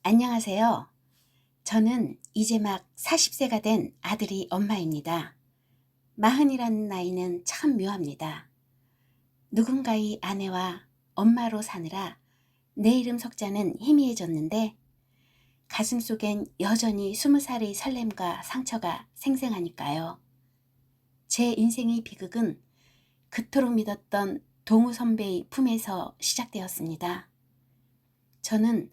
안녕하세요. 저는 이제 막 40세가 된 아들이 엄마입니다. 마흔이라는 나이는 참 묘합니다. 누군가의 아내와 엄마로 사느라 내 이름 석자는 희미해졌는데 가슴속엔 여전히 20살의 설렘과 상처가 생생하니까요. 제 인생의 비극은 그토록 믿었던 동우 선배의 품에서 시작되었습니다. 저는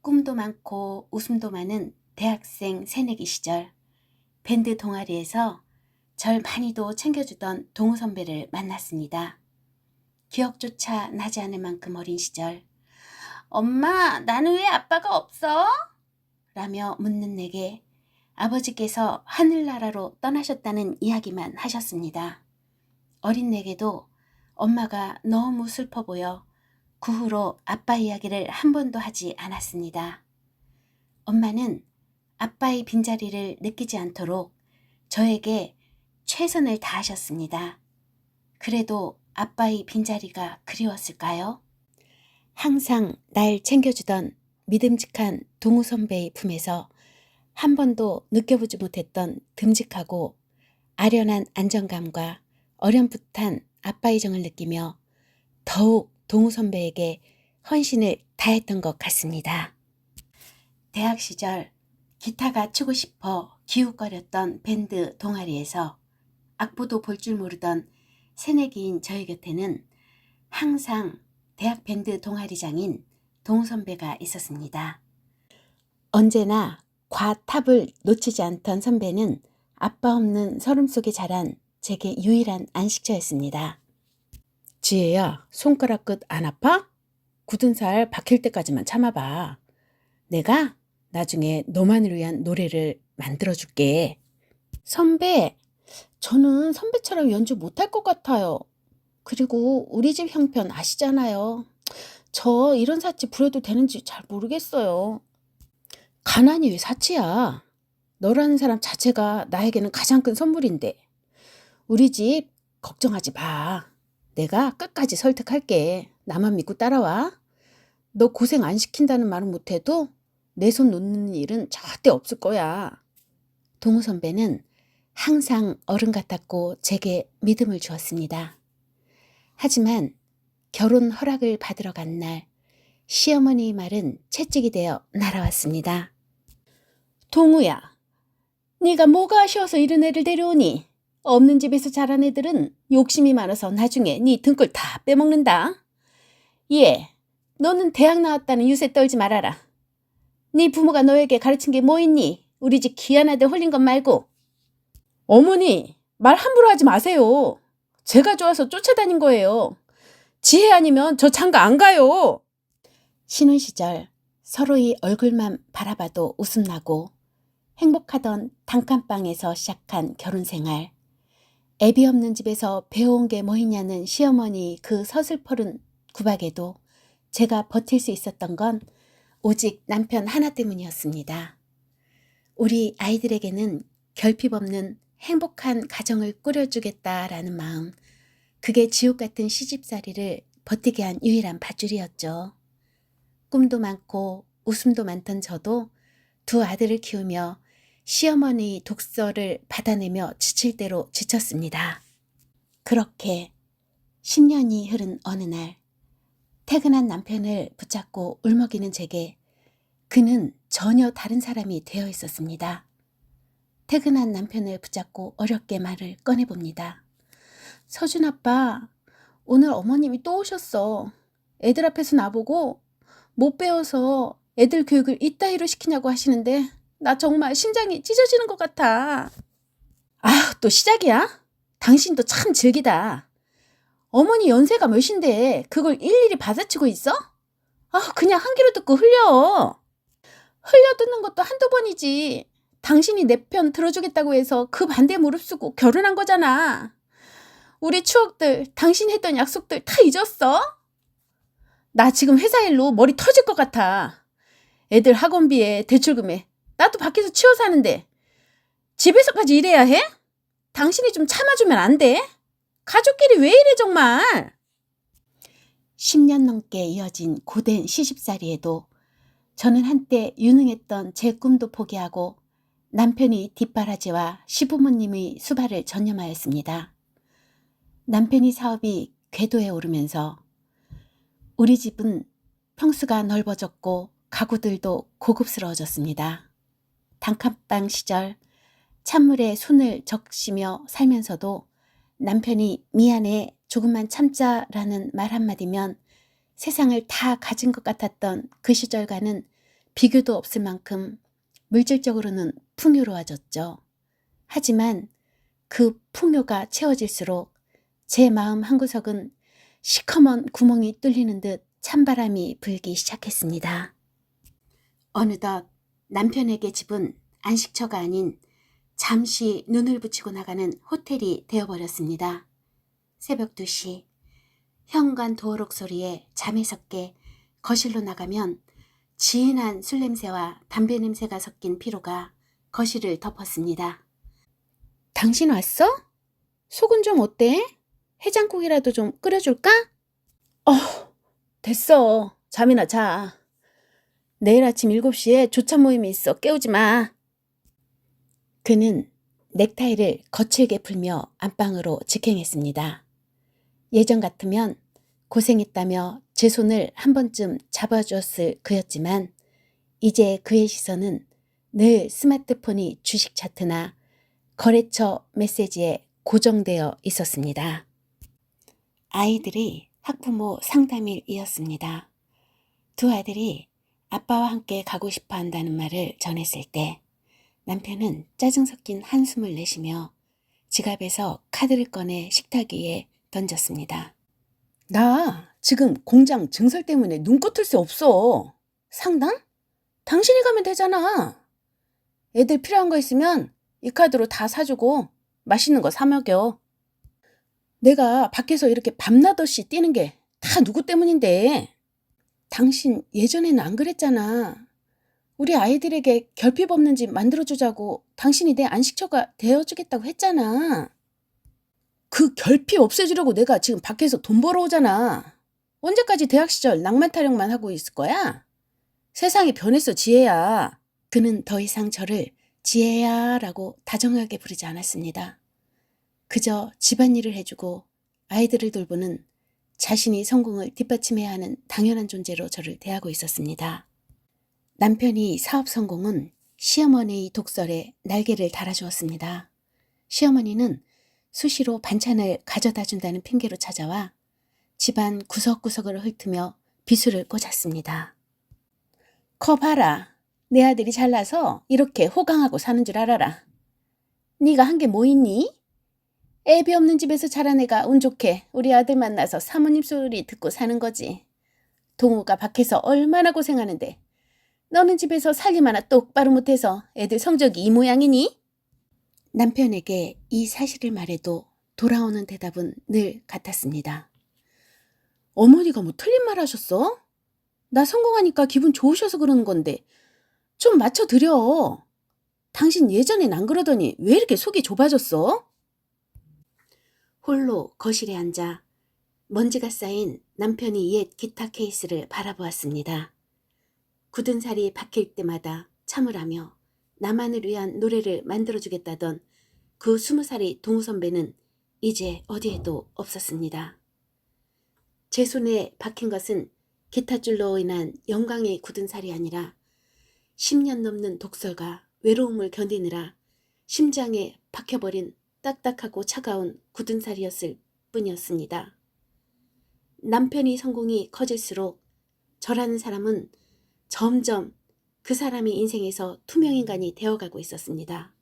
꿈도 많고 웃음도 많은 대학생 새내기 시절 밴드 동아리에서 절 많이도 챙겨주던 동우 선배를 만났습니다. 기억조차 나지 않을 만큼 어린 시절 엄마, 나는 왜 아빠가 없어? 라며 묻는 내게 아버지께서 하늘나라로 떠나셨다는 이야기만 하셨습니다. 어린 내게도 엄마가 너무 슬퍼 보여 그 후로 아빠 이야기를 한 번도 하지 않았습니다. 엄마는 아빠의 빈자리를 느끼지 않도록 저에게 최선을 다하셨습니다. 그래도 아빠의 빈자리가 그리웠을까요? 항상 날 챙겨주던 믿음직한 동우 선배의 품에서 한 번도 느껴보지 못했던 듬직하고 아련한 안정감과 어렴풋한 아빠의 정을 느끼며 더욱 동우 선배에게 헌신을 다했던 것 같습니다. 대학 시절 기타가 치고 싶어 기웃거렸던 밴드 동아리에서 악보도 볼 줄 모르던 새내기인 저희 곁에는 항상 대학 밴드 동아리장인 동우 선배가 있었습니다. 언제나 과탑을 놓치지 않던 선배는 아빠 없는 서름 속에 자란 제게 유일한 안식처였습니다. 지혜야, 손가락 끝 안 아파? 굳은 살 박힐 때까지만 참아봐. 내가 나중에 너만을 위한 노래를 만들어줄게. 선배, 저는 선배처럼 연주 못할 것 같아요. 그리고 우리 집 형편 아시잖아요. 저 이런 사치 부려도 되는지 잘 모르겠어요. 가난이 왜 사치야? 너라는 사람 자체가 나에게는 가장 큰 선물인데. 우리 집 걱정하지 마. 내가 끝까지 설득할게. 나만 믿고 따라와. 너 고생 안 시킨다는 말은 못해도 내 손 놓는 일은 절대 없을 거야. 동우 선배는 항상 어른 같았고 제게 믿음을 주었습니다. 하지만 결혼 허락을 받으러 간 날 시어머니의 말은 채찍이 되어 날아왔습니다. 동우야, 네가 뭐가 아쉬워서 이런 애를 데려오니? 없는 집에서 자란 애들은 욕심이 많아서 나중에 네 등골 다 빼먹는다. 예, 너는 대학 나왔다는 유세 떨지 말아라. 네 부모가 너에게 가르친 게 뭐 있니? 우리 집 귀한 아들 홀린 것 말고. 어머니, 말 함부로 하지 마세요. 제가 좋아서 쫓아다닌 거예요. 지혜 아니면 저 장가 안 가요. 신혼 시절 서로의 얼굴만 바라봐도 웃음 나고 행복하던 단칸방에서 시작한 결혼 생활. 애비 없는 집에서 배워온 게 뭐 있냐는 시어머니 그 서슬퍼른 구박에도 제가 버틸 수 있었던 건 오직 남편 하나 때문이었습니다. 우리 아이들에게는 결핍 없는 행복한 가정을 꾸려주겠다라는 마음, 그게 지옥 같은 시집살이를 버티게 한 유일한 밧줄이었죠. 꿈도 많고 웃음도 많던 저도 두 아들을 키우며 시어머니 독서를 받아내며 지칠 대로 지쳤습니다. 그렇게 10년이 흐른 어느 날 퇴근한 남편을 붙잡고 울먹이는 제게 그는 전혀 다른 사람이 되어 있었습니다. 퇴근한 남편을 붙잡고 어렵게 말을 꺼내봅니다. 서준 아빠, 오늘 어머님이 또 오셨어. 애들 앞에서 나보고 못 배워서 애들 교육을 이따위로 시키냐고 하시는데 나 정말 심장이 찢어지는 것 같아. 아, 또 시작이야? 당신도 참 즐기다. 어머니 연세가 몇인데 그걸 일일이 받아치고 있어? 아, 그냥 한 귀로 듣고 흘려. 흘려듣는 것도 한두 번이지. 당신이 내 편 들어주겠다고 해서 그 반대에 무릅쓰고 결혼한 거잖아. 우리 추억들, 당신 했던 약속들 다 잊었어? 나 지금 회사 일로 머리 터질 것 같아. 애들 학원비에 대출금에 나도 밖에서 치워 사는데 집에서까지 일해야 해? 당신이 좀 참아주면 안 돼? 가족끼리 왜 이래 정말? 10년 넘게 이어진 고된 시집살이에도 저는 한때 유능했던 제 꿈도 포기하고 남편이 뒷바라지와 시부모님의 수발을 전념하였습니다. 남편이 사업이 궤도에 오르면서 우리 집은 평수가 넓어졌고 가구들도 고급스러워졌습니다. 단칸방 시절 찬물에 손을 적시며 살면서도 남편이 미안해 조금만 참자라는 말 한마디면 세상을 다 가진 것 같았던 그 시절과는 비교도 없을 만큼 물질적으로는 풍요로워졌죠. 하지만 그 풍요가 채워질수록 제 마음 한구석은 시커먼 구멍이 뚫리는 듯 찬바람이 불기 시작했습니다. 어느덧 남편에게 집은 안식처가 아닌 잠시 눈을 붙이고 나가는 호텔이 되어버렸습니다. 새벽 2시 현관 도어록 소리에 잠에서 깨 거실로 나가면 진한 술 냄새와 담배 냄새가 섞인 피로가 거실을 덮었습니다. 당신 왔어? 속은 좀 어때? 해장국이라도 좀 끓여줄까? 됐어. 잠이나 자. 내일 아침 7시에 조차 모임이 있어. 깨우지 마. 그는 넥타이를 거칠게 풀며 안방으로 직행했습니다. 예전 같으면 고생했다며 제 손을 한 번쯤 잡아주었을 그였지만 이제 그의 시선은 늘 스마트폰이 주식 차트나 거래처 메시지에 고정되어 있었습니다. 아이들이 학부모 상담일이었습니다. 두 아들이 아빠와 함께 가고 싶어 한다는 말을 전했을 때 남편은 짜증 섞인 한숨을 내쉬며 지갑에서 카드를 꺼내 식탁 위에 던졌습니다. 나 지금 공장 증설 때문에 눈꽃 틀 새 없어. 상담? 당신이 가면 되잖아. 애들 필요한 거 있으면 이 카드로 다 사주고 맛있는 거 사 먹여. 내가 밖에서 이렇게 밤낮없이 뛰는 게 다 누구 때문인데. 당신 예전에는 안 그랬잖아. 우리 아이들에게 결핍 없는 집 만들어주자고 당신이 내 안식처가 되어주겠다고 했잖아. 그 결핍 없애주려고 내가 지금 밖에서 돈 벌어오잖아. 언제까지 대학 시절 낭만 타령만 하고 있을 거야? 세상이 변했어, 지혜야. 그는 더 이상 저를 지혜야 라고 다정하게 부르지 않았습니다. 그저 집안일을 해주고 아이들을 돌보는 자신이 성공을 뒷받침해야 하는 당연한 존재로 저를 대하고 있었습니다. 남편이 사업 성공은 시어머니의 독설에 날개를 달아주었습니다. 시어머니는 수시로 반찬을 가져다 준다는 핑계로 찾아와 집안 구석구석을 훑으며 비수를 꽂았습니다. 커 봐라. 내 아들이 잘나서 이렇게 호강하고 사는 줄 알아라. 네가 한 게 뭐 있니? 애비 없는 집에서 자란 애가 운 좋게 우리 아들 만나서 사모님 소리 듣고 사는 거지. 동우가 밖에서 얼마나 고생하는데 너는 집에서 살림 하나 똑바로 못해서 애들 성적이 이 모양이니? 남편에게 이 사실을 말해도 돌아오는 대답은 늘 같았습니다. 어머니가 뭐 틀린 말 하셨어? 나 성공하니까 기분 좋으셔서 그러는 건데 좀 맞춰드려. 당신 예전엔 안 그러더니 왜 이렇게 속이 좁아졌어? 홀로 거실에 앉아 먼지가 쌓인 남편이 옛 기타 케이스를 바라보았습니다. 굳은 살이 박힐 때마다 참으라며 나만을 위한 노래를 만들어주겠다던 그 20살의 동우 선배는 이제 어디에도 없었습니다. 제 손에 박힌 것은 기타줄로 인한 영광의 굳은 살이 아니라 10년 넘는 독설과 외로움을 견디느라 심장에 박혀버린 딱딱하고 차가운 굳은 살이었을 뿐이었습니다. 남편이 성공이 커질수록 저라는 사람은 점점 그 사람의 인생에서 투명인간이 되어가고 있었습니다.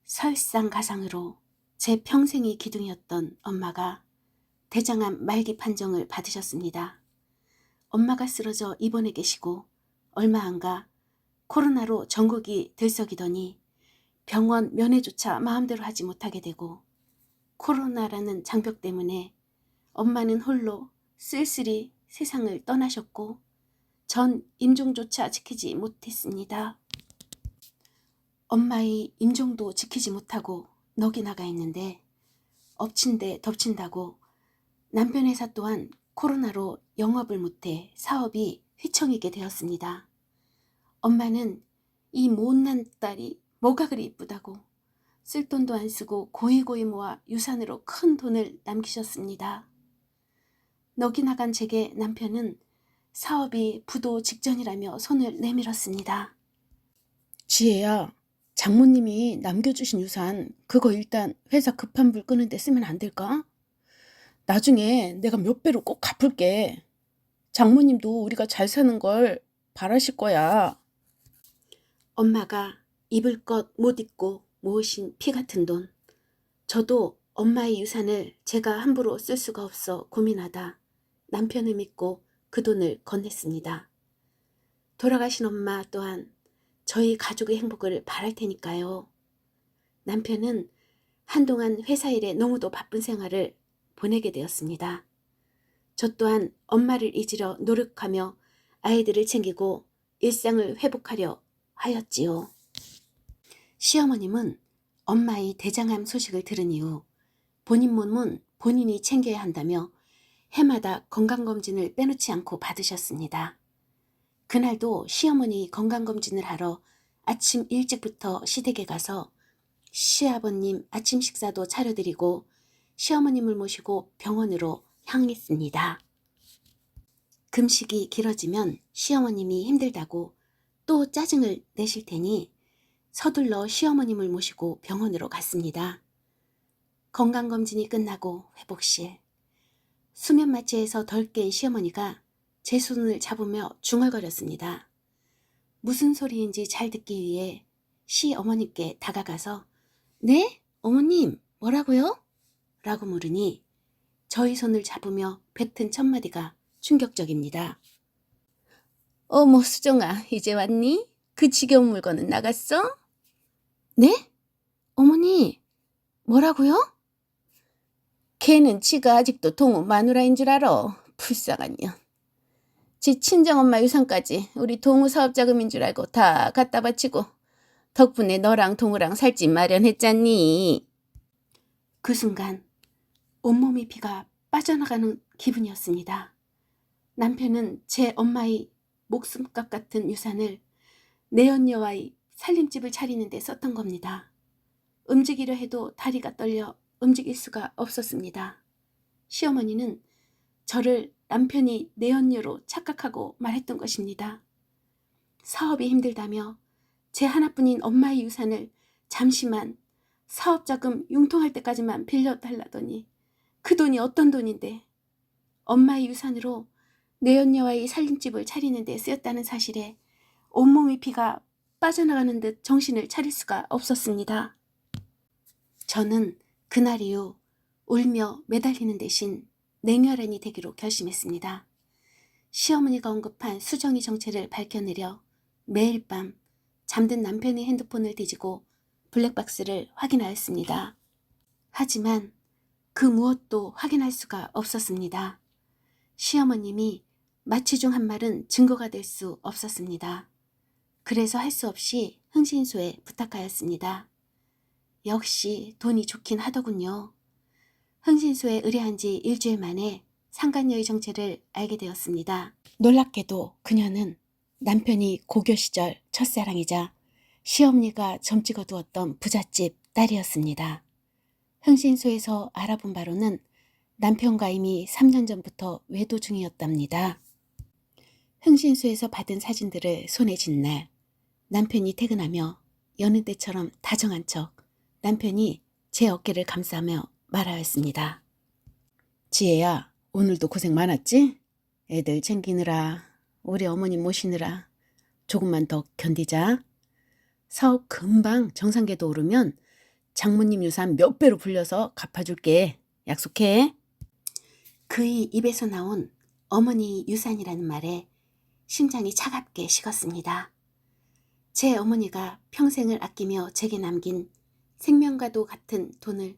설상가상으로 제 평생의 기둥이었던 엄마가 대장암 말기 판정을 받으셨습니다. 엄마가 쓰러져 입원해 계시고 얼마 안가 코로나로 전국이 들썩이더니 병원 면회조차 마음대로 하지 못하게 되고 코로나라는 장벽 때문에 엄마는 홀로 쓸쓸히 세상을 떠나셨고 전 임종조차 지키지 못했습니다. 엄마의 임종도 지키지 못하고 넋이 나가 있는데 엎친 데 덮친다고 남편 회사 또한 코로나로 영업을 못해 사업이 휘청이게 되었습니다. 엄마는 이 못난 딸이 뭐가 그리 이쁘다고 쓸 돈도 안 쓰고 고이고이 모아 유산으로 큰 돈을 남기셨습니다. 넋이 나간 제게 남편은 사업이 부도 직전이라며 손을 내밀었습니다. 지혜야, 장모님이 남겨주신 유산 그거 일단 회사 급한 불 끄는데 쓰면 안 될까? 나중에 내가 몇 배로 꼭 갚을게. 장모님도 우리가 잘 사는 걸 바라실 거야. 엄마가 입을 것 못 잊고 모으신 피 같은 돈. 저도 엄마의 유산을 제가 함부로 쓸 수가 없어 고민하다 남편을 믿고 그 돈을 건넸습니다. 돌아가신 엄마 또한 저희 가족의 행복을 바랄 테니까요. 남편은 한동안 회사 일에 너무도 바쁜 생활을 보내게 되었습니다. 저 또한 엄마를 잊으려 노력하며 아이들을 챙기고 일상을 회복하려 하였지요. 시어머님은 엄마의 대장암 소식을 들은 이후 본인 몸은 본인이 챙겨야 한다며 해마다 건강검진을 빼놓지 않고 받으셨습니다. 그날도 시어머니 건강검진을 하러 아침 일찍부터 시댁에 가서 시아버님 아침 식사도 차려드리고 시어머님을 모시고 병원으로 향했습니다. 금식이 길어지면 시어머님이 힘들다고 또 짜증을 내실 테니 서둘러 시어머님을 모시고 병원으로 갔습니다. 건강검진이 끝나고 회복실. 수면 마취에서 덜 깬 시어머니가 제 손을 잡으며 중얼거렸습니다. 무슨 소리인지 잘 듣기 위해 시어머니께 다가가서 네? 어머님 뭐라고요? 라고 물으니 저희 손을 잡으며 뱉은 첫마디가 충격적입니다. 어머 수정아 이제 왔니? 그 지겨운 물건은 나갔어? 네? 어머니 뭐라고요? 걔는 지가 아직도 동우 마누라인 줄 알아. 불쌍한 년. 지 친정엄마 유산까지 우리 동우 사업자금인 줄 알고 다 갖다 바치고 덕분에 너랑 동우랑 살 집 마련했잖니. 그 순간 온몸이 피가 빠져나가는 기분이었습니다. 남편은 제 엄마의 목숨값 같은 유산을 내연녀와의 살림집을 차리는 데 썼던 겁니다. 움직이려 해도 다리가 떨려 움직일 수가 없었습니다. 시어머니는 저를 남편이 내연녀로 착각하고 말했던 것입니다. 사업이 힘들다며 제 하나뿐인 엄마의 유산을 잠시만 사업자금 융통할 때까지만 빌려달라더니 그 돈이 어떤 돈인데 엄마의 유산으로 내연녀와의 살림집을 차리는 데 쓰였다는 사실에 온몸의 피가 빠져나가는 듯 정신을 차릴 수가 없었습니다. 저는 그날 이후 울며 매달리는 대신 냉혈한이 되기로 결심했습니다. 시어머니가 언급한 수정이 정체를 밝혀내려 매일 밤 잠든 남편의 핸드폰을 뒤지고 블랙박스를 확인하였습니다. 하지만 그 무엇도 확인할 수가 없었습니다. 시어머님이 마취 중 한 말은 증거가 될 수 없었습니다. 그래서 할 수 없이 흥신소에 부탁하였습니다. 역시 돈이 좋긴 하더군요. 흥신소에 의뢰한 지 일주일 만에 상간녀의 정체를 알게 되었습니다. 놀랍게도 그녀는 남편이 고교 시절 첫사랑이자 시어머니가 점 찍어두었던 부잣집 딸이었습니다. 흥신소에서 알아본 바로는 남편과 이미 3년 전부터 외도 중이었답니다. 흥신소에서 받은 사진들을 손에 쥔 날 남편이 퇴근하며 여느 때처럼 다정한 척 남편이 제 어깨를 감싸며 말하였습니다. 지혜야, 오늘도 고생 많았지? 애들 챙기느라 우리 어머님 모시느라 조금만 더 견디자. 사업 금방 정상궤도 오르면 장모님 유산 몇 배로 불려서 갚아줄게. 약속해. 그의 입에서 나온 어머니 유산이라는 말에 심장이 차갑게 식었습니다. 제 어머니가 평생을 아끼며 제게 남긴 생명과도 같은 돈을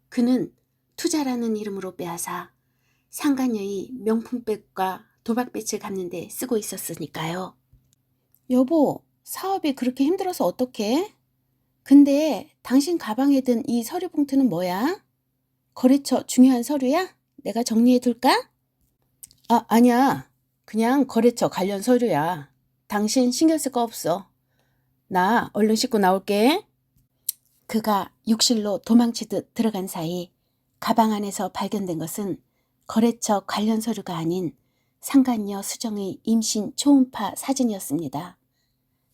그는 투자라는 이름으로 빼앗아 상간녀의 명품백과 도박배치를 갚는 데 쓰고 있었으니까요. 여보, 사업이 그렇게 힘들어서 어떡해? 근데 당신 가방에 든 이 서류 봉투는 뭐야? 거래처 중요한 서류야? 내가 정리해 둘까? 아니야. 그냥 거래처 관련 서류야. 당신 신경 쓸 거 없어. 나 얼른 씻고 나올게. 그가 욕실로 도망치듯 들어간 사이 가방 안에서 발견된 것은 거래처 관련 서류가 아닌 상간녀 수정의 임신 초음파 사진이었습니다.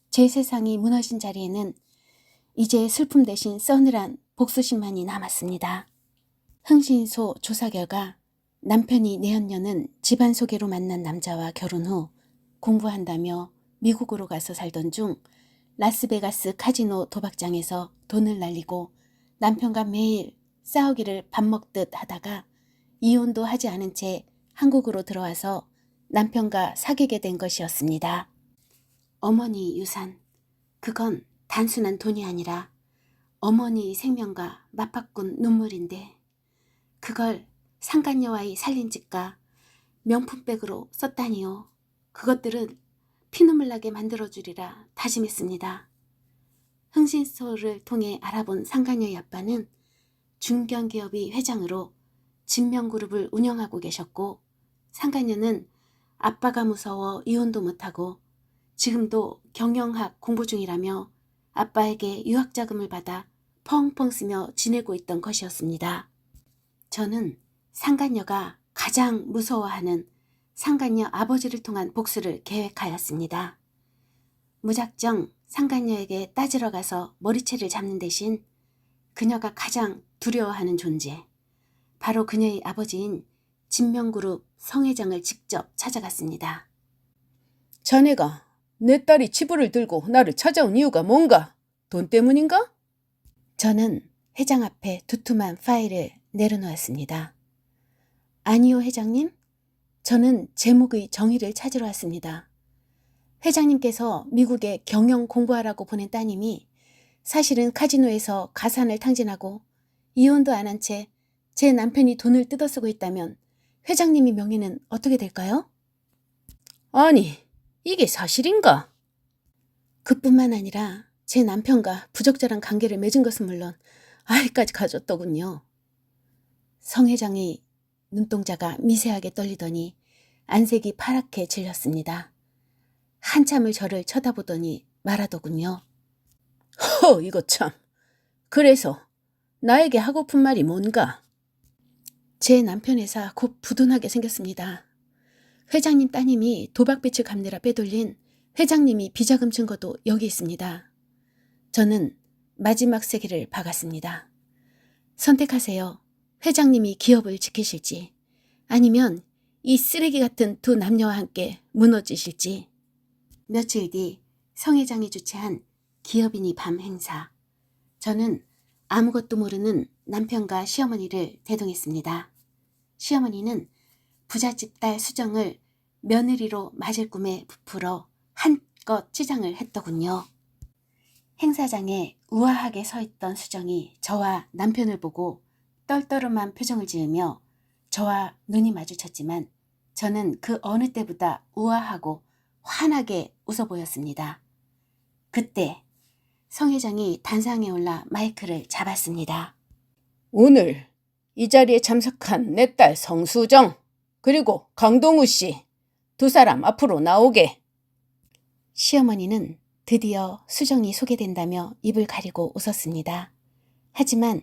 제 세상이 무너진 자리에는 이제 슬픔 대신 서늘한 복수심만이 남았습니다. 흥신소 조사 결과 남편이 내연녀는 집안 소개로 만난 남자와 결혼 후 공부한다며 미국으로 가서 살던 중 라스베가스 카지노 도박장에서 돈을 날리고 남편과 매일 싸우기를 밥 먹듯 하다가 이혼도 하지 않은 채 한국으로 들어와서 남편과 사귀게 된 것이었습니다. 어머니 유산, 그건 단순한 돈이 아니라 어머니 생명과 맞바꾼 눈물인데 그걸 상간녀와의 살림집과 명품백으로 썼다니요. 그것들은 피눈물 나게 만들어주리라 다짐했습니다. 흥신소를 통해 알아본 상간녀의 아빠는 중견기업의 회장으로 진명그룹을 운영하고 계셨고 상간녀는 아빠가 무서워 이혼도 못하고 지금도 경영학 공부 중이라며 아빠에게 유학자금을 받아 펑펑 쓰며 지내고 있던 것이었습니다. 저는 상간녀가 가장 무서워하는 상간녀 아버지를 통한 복수를 계획하였습니다. 무작정 상간녀에게 따지러 가서 머리채를 잡는 대신 그녀가 가장 두려워하는 존재, 바로 그녀의 아버지인 진명그룹 성 회장을 직접 찾아갔습니다. 자네가 내 딸이 치부를 들고 나를 찾아온 이유가 뭔가? 돈 때문인가? 저는 회장 앞에 두툼한 파일을 내려놓았습니다. 아니요, 회장님. 저는 제목의 정의를 찾으러 왔습니다. 회장님께서 미국에 경영 공부하라고 보낸 따님이 사실은 카지노에서 가산을 탕진하고 이혼도 안 한 채 제 남편이 돈을 뜯어쓰고 있다면 회장님의 명예는 어떻게 될까요? 아니, 이게 사실인가? 그뿐만 아니라 제 남편과 부적절한 관계를 맺은 것은 물론 아이까지 가졌더군요. 성 회장의 눈동자가 미세하게 떨리더니 안색이 파랗게 질렸습니다. 한참을 저를 쳐다보더니 말하더군요. 이거 참. 그래서 나에게 하고픈 말이 뭔가? 제 남편 회사 곧 부도나게 생겼습니다. 회장님 따님이 도박빛을 갚느라 빼돌린 회장님이 비자금 증거도 여기 있습니다. 저는 마지막 세기를 박았습니다. 선택하세요. 회장님이 기업을 지키실지 아니면 이 쓰레기 같은 두 남녀와 함께 무너지실지. 며칠 뒤 성 회장이 주최한 기업인이 밤 행사. 저는 아무것도 모르는 남편과 시어머니를 대동했습니다. 시어머니는 부잣집 딸 수정을 며느리로 맞을 꿈에 부풀어 한껏 치장을 했더군요. 행사장에 우아하게 서 있던 수정이 저와 남편을 보고 떨떠름한 표정을 지으며 저와 눈이 마주쳤지만 저는 그 어느 때보다 우아하고 환하게 웃어 보였습니다. 그때 성 회장이 단상에 올라 마이크를 잡았습니다. 오늘 이 자리에 참석한 내 딸 성수정 그리고 강동우 씨 두 사람 앞으로 나오게. 시어머니는 드디어 수정이 소개된다며 입을 가리고 웃었습니다. 하지만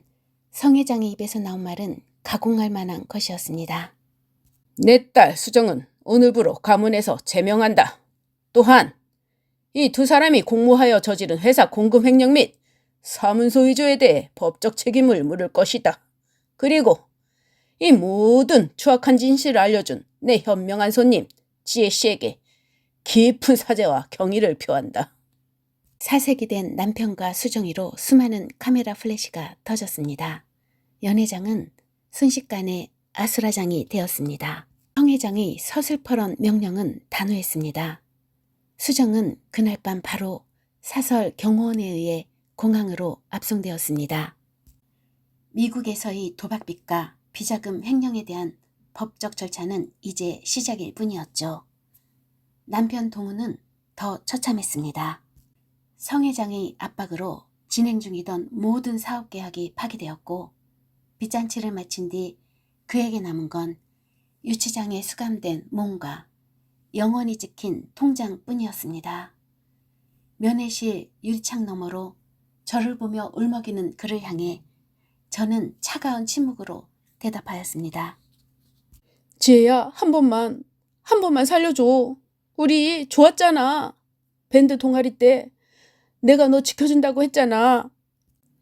성 회장의 입에서 나온 말은 가공할 만한 것이었습니다. 내 딸 수정은 오늘부로 가문에서 제명한다. 또한 이 두 사람이 공모하여 저지른 회사 공금 횡령 및 사문서 위조에 대해 법적 책임을 물을 것이다. 그리고 이 모든 추악한 진실을 알려준 내 현명한 손님 지혜 씨에게 깊은 사죄와 경의를 표한다. 사색이 된 남편과 수정이로 수많은 카메라 플래시가 터졌습니다. 연 회장은 순식간에 아수라장이 되었습니다. 성 회장의 서슬퍼런 명령은 단호했습니다. 수정은 그날 밤 바로 사설 경호원에 의해 공항으로 압송되었습니다. 미국에서의 도박빚과 비자금 횡령에 대한 법적 절차는 이제 시작일 뿐이었죠. 남편 동우는 더 처참했습니다. 성 회장의 압박으로 진행 중이던 모든 사업 계약이 파기되었고 빚잔치를 마친 뒤 그에게 남은 건 유치장에 수감된 몸과 영원히 찍힌 통장뿐이었습니다. 면회실 유리창 너머로 저를 보며 울먹이는 그를 향해 저는 차가운 침묵으로 대답하였습니다. 지혜야, 한 번만 살려줘. 우리 좋았잖아. 밴드 동아리 때 내가 너 지켜준다고 했잖아.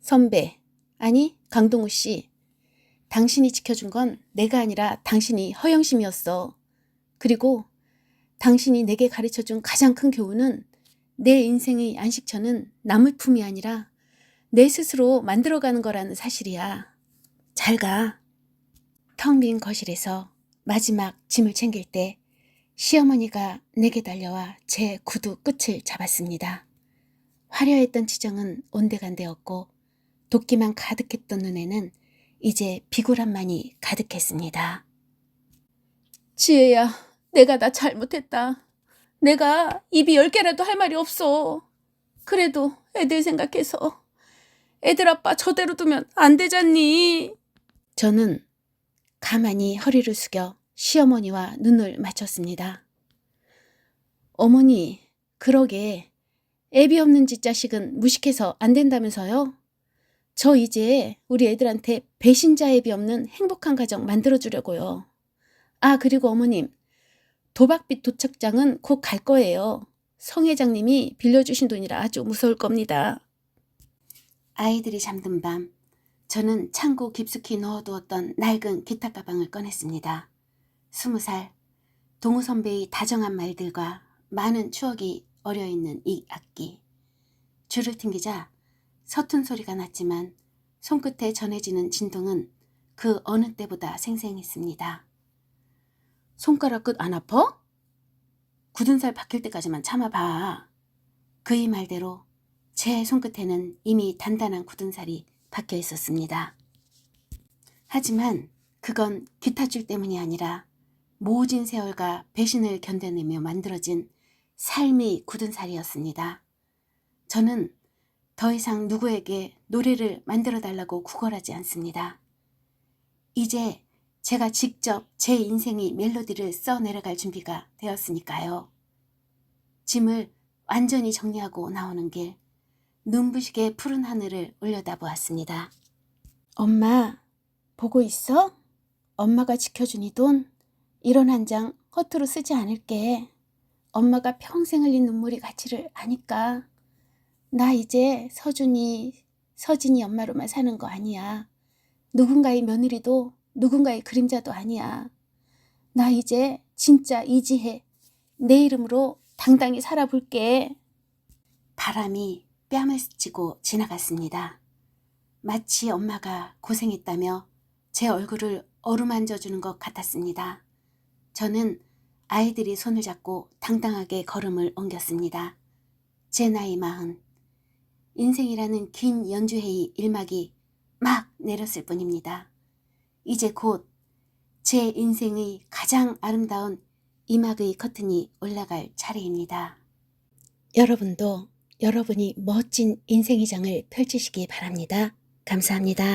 선배, 아니 강동우 씨. 당신이 지켜준 건 내가 아니라 당신이 허영심이었어. 그리고 당신이 내게 가르쳐준 가장 큰 교훈은 내 인생의 안식처는 남의 품이 아니라 내 스스로 만들어가는 거라는 사실이야. 잘 가. 텅 빈 거실에서 마지막 짐을 챙길 때 시어머니가 내게 달려와 제 구두 끝을 잡았습니다. 화려했던 지정은 온데간데였고 도끼만 가득했던 눈에는 이제 비굴함만이 가득했습니다. 지혜야, 내가 나 잘못했다. 내가 입이 10개라도 할 말이 없어. 그래도 애들 생각해서 애들 아빠 저대로 두면 안 되잖니. 저는 가만히 허리를 숙여 시어머니와 눈을 맞췄습니다. 어머니, 그러게 애비 없는 뒷자식은 무식해서 안 된다면서요? 저 이제 우리 애들한테 배신자 애비 없는 행복한 가정 만들어주려고요. 아, 그리고 어머님, 도박빚 도착장은 곧 갈 거예요. 성 회장님이 빌려주신 돈이라 아주 무서울 겁니다. 아이들이 잠든 밤, 저는 창고 깊숙이 넣어두었던 낡은 기타 가방을 꺼냈습니다. 20살, 동우 선배의 다정한 말들과 많은 추억이 어려있는 이 악기. 줄을 튕기자 서툰 소리가 났지만 손끝에 전해지는 진동은 그 어느 때보다 생생했습니다. 손가락 끝 안 아파? 굳은 살 박힐 때까지만 참아봐. 그의 말대로 제 손끝에는 이미 단단한 굳은 살이 박혀 있었습니다. 하지만 그건 기타줄 때문이 아니라 모진 세월과 배신을 견뎌내며 만들어진 삶의 굳은 살이었습니다. 저는 더 이상 누구에게 노래를 만들어달라고 구걸하지 않습니다. 이제 제가 직접 제 인생의 멜로디를 써내려갈 준비가 되었으니까요. 짐을 완전히 정리하고 나오는 길, 눈부시게 푸른 하늘을 올려다보았습니다. 엄마, 보고 있어? 엄마가 지켜준 이 돈, 1원 한 장 허투루 쓰지 않을게. 엄마가 평생 흘린 눈물이 가치를 아니까. 나 이제 서진이 엄마로만 사는 거 아니야. 누군가의 며느리도 누군가의 그림자도 아니야. 나 이제 진짜 이지혜, 내 이름으로 당당히 살아볼게. 바람이 뺨을 스치고 지나갔습니다. 마치 엄마가 고생했다며 제 얼굴을 어루만져주는 것 같았습니다. 저는 아이들이 손을 잡고 당당하게 걸음을 옮겼습니다. 제 나이 40. 인생이라는 긴 연주회의 일막이 막 내렸을 뿐입니다. 이제 곧 제 인생의 가장 아름다운 이막의 커튼이 올라갈 차례입니다. 여러분도 여러분이 멋진 인생의 장을 펼치시기 바랍니다. 감사합니다.